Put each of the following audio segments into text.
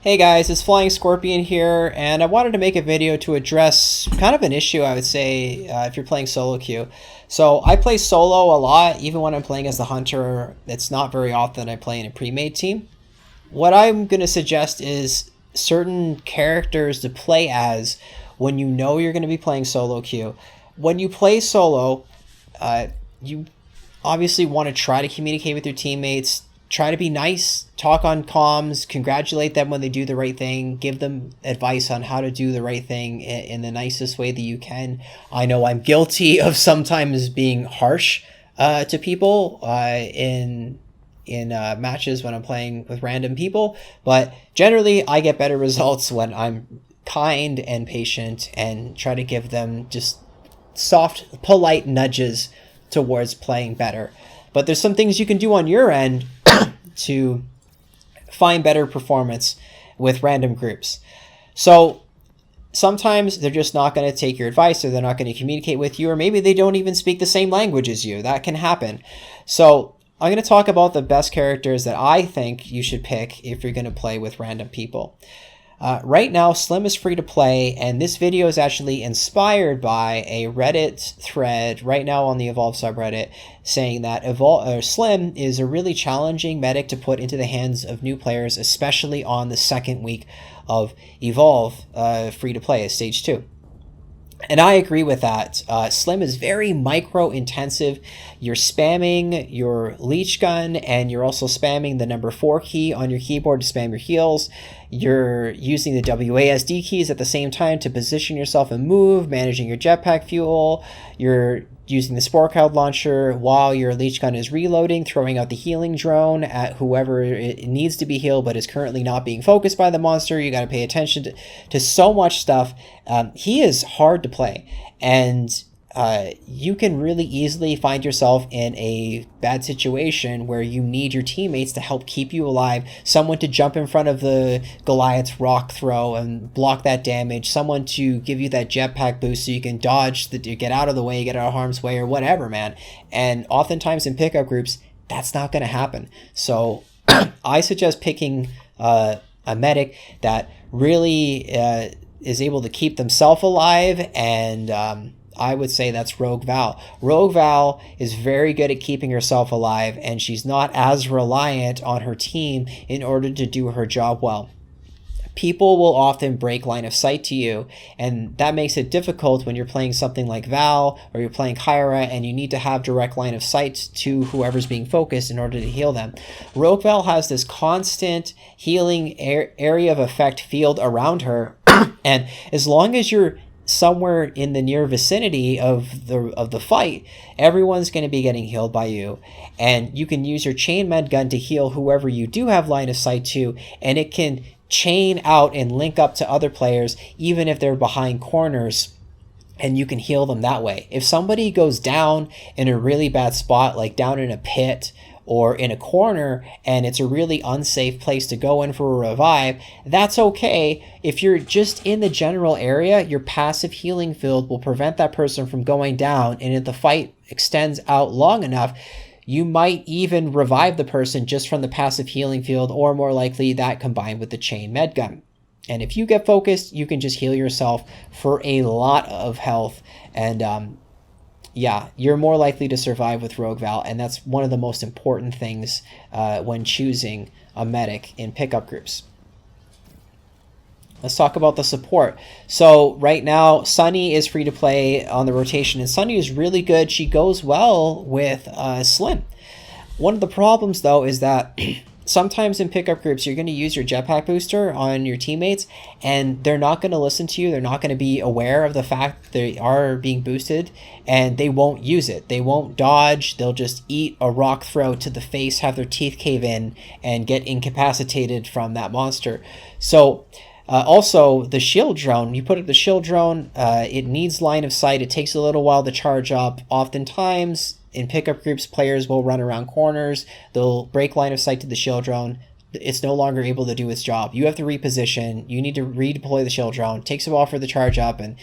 Hey guys, it's Flying Scorpion here, and I wanted to make a video to address kind of an issue, I would say, if you're playing solo queue. So I play solo a lot, even when I'm playing as the hunter. It's not very often I play in a pre-made team. What I'm going to suggest is certain characters to play as when you know you're going to be playing solo queue. When you play solo, you obviously want to try to communicate with your teammates, try to be nice, talk on comms, congratulate them when they do the right thing, give them advice on how to do the right thing in the nicest way that you can. I know I'm guilty of sometimes being harsh to people in matches when I'm playing with random people, but generally I get better results when I'm kind and patient and try to give them just soft, polite nudges towards playing better. But there's some things you can do on your end to find better performance with random groups. So sometimes they're just not going to take your advice, or they're not going to communicate with you, or maybe they don't even speak the same language as you. That can happen. So I'm going to talk about the best characters that I think you should pick if you're going to play with random people. Right now, Slim is free to play, and this video is actually inspired by a Reddit thread right now on the Evolve subreddit saying that Slim is a really challenging medic to put into the hands of new players, especially on the second week of Evolve free to play as Stage 2. And I agree with that. Slim is very micro intensive. You're spamming your leech gun, and you're also spamming the number 4 key on your keyboard to spam your heals. You're using the WASD keys at the same time to position yourself and move, managing your jetpack fuel. You're using the Spore Cloud launcher while your leech gun is reloading, throwing out the healing drone at whoever it needs to be healed but is currently not being focused by the monster. You got to pay attention to so much stuff. He is hard to play, and you can really easily find yourself in a bad situation where you need your teammates to help keep you alive, someone to jump in front of the Goliath's rock throw and block that damage, someone to give you that jetpack boost so you can dodge, get out of the way, get out of harm's way, or whatever, man. And oftentimes in pickup groups, that's not going to happen. So I suggest picking a medic that really is able to keep themselves alive, and I would say that's Rogue Val. Rogue Val is very good at keeping herself alive, and she's not as reliant on her team in order to do her job well. People will often break line of sight to you, and that makes it difficult when you're playing something like Val or you're playing Kyra and you need to have direct line of sight to whoever's being focused in order to heal them. Rogue Val has this constant healing area of effect field around her, and as long as you're somewhere in the near vicinity of the fight, everyone's going to be getting healed by you, and you can use your chain med gun to heal whoever you do have line of sight to, and it can chain out and link up to other players even if they're behind corners, and you can heal them that way. If somebody goes down in a really bad spot, like down in a pit or in a corner, and it's a really unsafe place to go in for a revive, that's okay. If you're just in the general area, your passive healing field will prevent that person from going down, and if the fight extends out long enough, you might even revive the person just from the passive healing field, or more likely that combined with the chain med gun. And if you get focused, you can just heal yourself for a lot of health, and yeah, you're more likely to survive with Rogue Val, and that's one of the most important things when choosing a medic in pickup groups. Let's talk about the support. So right now, Sunny is free to play on the rotation, and Sunny is really good. She goes well with Slim. One of the problems, though, is that sometimes in pickup groups, you're going to use your jetpack booster on your teammates, and they're not going to listen to you. They're not going to be aware of the fact that they are being boosted, and they won't use it. They won't dodge. They'll just eat a rock throw to the face, have their teeth cave in, and get incapacitated from that monster. So also, the shield drone, you put up the shield drone, it needs line of sight. It takes a little while to charge up. Oftentimes, in pickup groups, players will run around corners. They'll break line of sight to the shield drone. It's no longer able to do its job. You have to reposition. You need to redeploy the shield drone. It takes a while for the charge up, and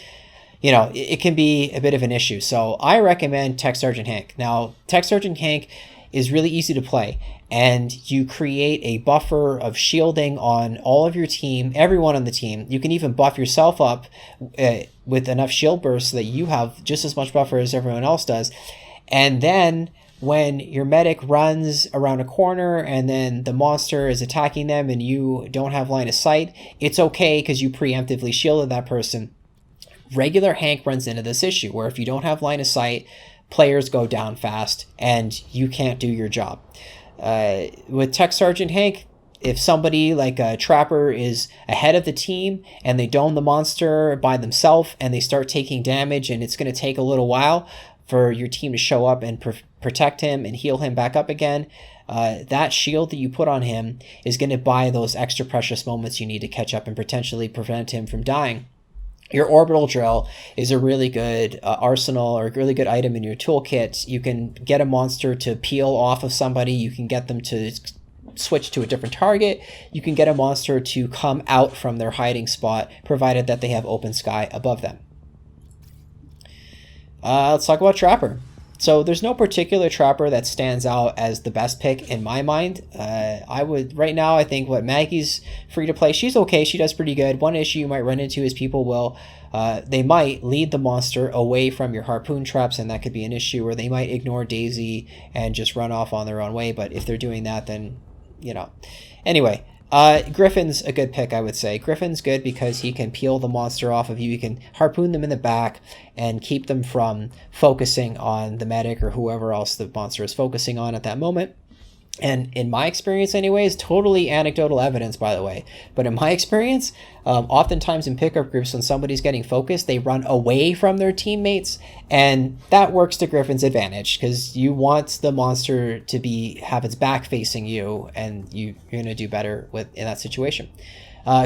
it can be a bit of an issue. So I recommend Tech Sergeant Hank. Now, Tech Sergeant Hank is really easy to play, and you create a buffer of shielding on all of your team, everyone on the team. You can even buff yourself up with enough shield bursts so that you have just as much buffer as everyone else does. And then when your medic runs around a corner and then the monster is attacking them and you don't have line of sight, it's okay because you preemptively shielded that person. Regular Hank runs into this issue where if you don't have line of sight, players go down fast and you can't do your job. With Tech Sergeant Hank, if somebody like a Trapper is ahead of the team and they dome the monster by themselves and they start taking damage, and it's going to take a little while for your team to show up and protect him and heal him back up again, that shield that you put on him is going to buy those extra precious moments you need to catch up and potentially prevent him from dying. Your orbital drill is a really good arsenal or a really good item in your toolkit. You can get a monster to peel off of somebody. You can get them to switch to a different target. You can get a monster to come out from their hiding spot, provided that they have open sky above them. Let's talk about Trapper. So there's no particular Trapper that stands out as the best pick in my mind. Right now, I think Maggie's free to play. She's okay. She does pretty good. One issue you might run into is people will, they might lead the monster away from your harpoon traps, and that could be an issue, or they might ignore Daisy and just run off on their own way. But if they're doing that, then, Anyway, Griffin's a good pick, I would say. Griffin's good because he can peel the monster off of you. You can harpoon them in the back and keep them from focusing on the medic or whoever else the monster is focusing on at that moment. And in my experience anyways, totally anecdotal evidence, by the way, but in my experience, oftentimes in pickup groups, when somebody's getting focused, they run away from their teammates, and that works to Griffin's advantage because you want the monster to have its back facing you, and you're going to do better in that situation.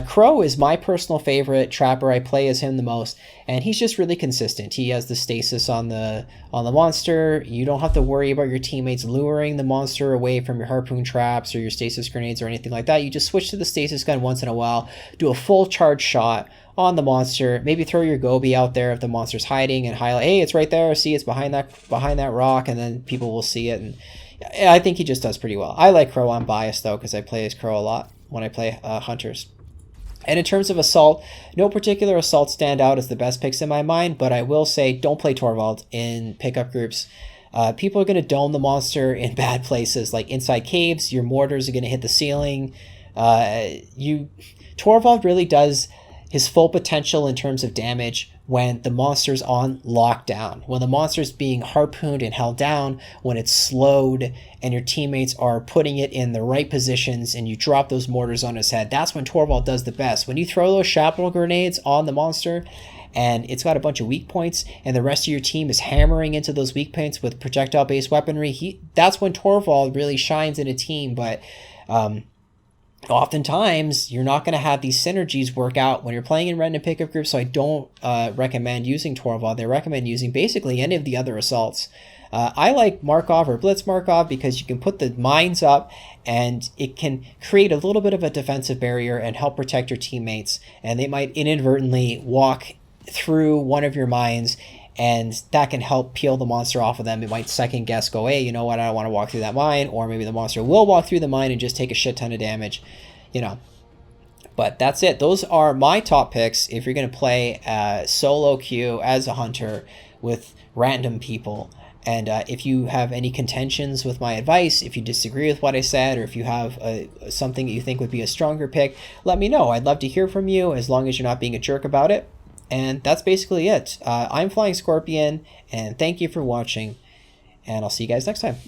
Crow is my personal favorite Trapper. I play as him the most, and he's just really consistent. He has the stasis on the monster. You don't have to worry about your teammates luring the monster away from your harpoon traps or your stasis grenades or anything like that. You just switch to the stasis gun once in a while, do a full charge shot on the monster, maybe throw your Gobi out there if the monster's hiding and highlight, hey, it's right there, see, it's behind that rock, and then people will see it. And I think he just does pretty well. I like Crow. I'm biased though because I play as Crow a lot when I play Hunters. And in terms of assault, no particular assault stand out as the best picks in my mind, but I will say don't play Torvald in pickup groups. People are going to dome the monster in bad places, like inside caves. Your mortars are going to hit the ceiling. Torvald really does his full potential in terms of damage when the monster's on lockdown, when the monster's being harpooned and held down, when it's slowed and your teammates are putting it in the right positions and you drop those mortars on his head. That's when Torvald does the best. When you throw those shrapnel grenades on the monster and it's got a bunch of weak points and the rest of your team is hammering into those weak points with projectile-based weaponry, that's when Torvald really shines in a team. But oftentimes you're not going to have these synergies work out when you're playing in random pickup groups, so I don't recommend using Torvald. I recommend using basically any of the other assaults. I like Markov or Blitz Markov because you can put the mines up and it can create a little bit of a defensive barrier and help protect your teammates, and they might inadvertently walk through one of your mines and that can help peel the monster off of them. It might second guess, go, hey, you know what, I don't want to walk through that mine, or maybe the monster will walk through the mine and just take a shit ton of damage, But that's it. Those are my top picks if you're going to play solo queue as a hunter with random people. And if you have any contentions with my advice, if you disagree with what I said, or if you have something that you think would be a stronger pick, let me know. I'd love to hear from you as long as you're not being a jerk about it. And that's basically it. I'm Flying Scorpion, and thank you for watching, and I'll see you guys next time.